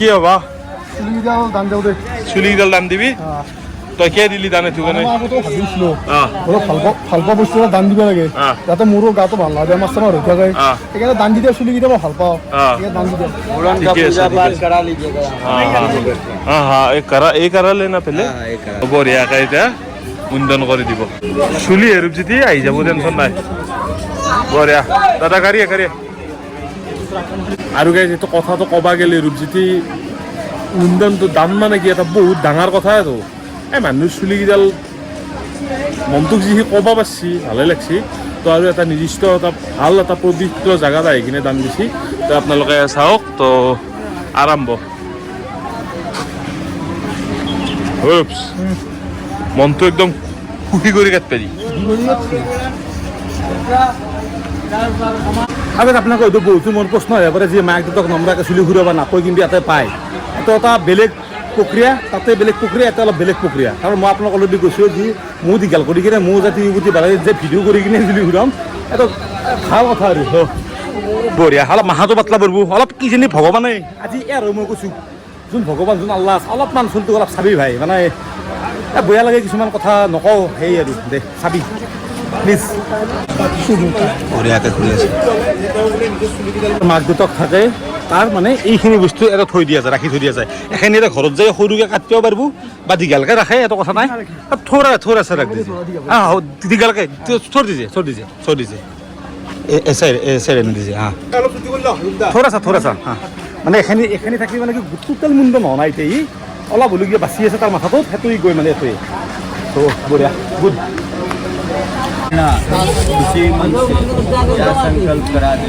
কি হবা চুলিকেইডাল দান দিওঁ দে চুলিকেইডাল দান দিবি তই কিয় দিলি দান এইটো কাৰণে ভাবিছিলো অলপ ভাল পোৱা বস্তু দান দিব লাগে যাতে মোৰো গাটো ভাল লাগে মাছ চামাৰ হৈ থাকে সেইকাৰণে দান দি দিয়া চুলিকেইটা মই ভাল পাওঁ দান দি দিয়া এই করা লে না পেলে বঢ়িয়াকে এতিয়া মুণ্ডন কৰি দিব চুলি হেৰুপ যদি আহি যাব টেনশ্যন নাই বঢ়িয়া দাদা কাৰিয়ে আৰু গাইজ এইটো কথাটো ক'বা গ'লে ৰূপজ্যোতি মুণ্ডনটো দাম মানে কি এটা বহুত ডাঙৰ কথাটো এই মানুহৰ চুলিকেইডাল মনটোক যি ক'ব পাৰছি ভালে লাগছি তো আৰু এটা নিৰ্দিষ্ট এটা ভাল এটা পবিত্ৰ জেগাত আহি কিনে দাম দিছি তো আপোনালোকে চাওক তো আৰম্ভ Rups মনটো একদম সুখী কৰি কাট পাৰি আগত আপোনাক এইটো বহুতো মোৰ প্ৰশ্ন আহিব পাৰে যে মাক দেউতাক নম্বৰাকে চুলি ঘূৰাব নাপায় কিন্তু ইয়াতে পায় এইটো এটা বেলেগ প্ৰক্ৰিয়া তাতে বেলেগ প্ৰক্ৰিয়া এটা অলপ বেলেগ প্ৰক্ৰিয়া কাৰণ মই আপোনাক অলৰেডি কৈছোঁ যে মোৰ দীঘল কৰি কিনে মোৰ যাতে ইউটি বাঢ়ে যে ভিডিঅ' কৰি কিনে চুলি ঘূৰাম এইটো ভাল কথা আৰু বঢ়িয়া অলপ মাথাটো পাতলা পৰব অলপ কিজানি ভগৱানে আজি আৰু মই কৈছোঁ যোন ভগৱান যোন আল্লাহ আছে অলপমান চুলটো অলপ চাবি ভাই মানে বেয়া লাগে কিছুমান কথা নকওঁ সেই আৰু দে চাবি প্লিজ বঢ়িয়াকৈ ঘূৰি আছে মাক দেউতাক থাকে তাৰ মানে এইখিনি বস্তু এটা থৈ দিয়া যায় ৰাখি থৈ দিয়া যায় এখিনি এটা ঘৰত যাই সৰুকৈ কাটিব পাৰিব বা দীঘালকৈ ৰাখে এইটো কথা নাই থোৰা আছে ৰাখ দিছে দীঘালকৈ থৈ দিছে এচাইড দিছে হা থোৰা হা মানে এখিনি থাকি মানে কি টোটেল মুণ্ড নহয় নাই এতিয়া ই অলপ হ'লেও বাচি আছে তাৰ মাথাটোত সেইটো গৈ মানে এইটোৱে তো বঢ়িয়া গুড इसी मन से क्या संकल्प करा दे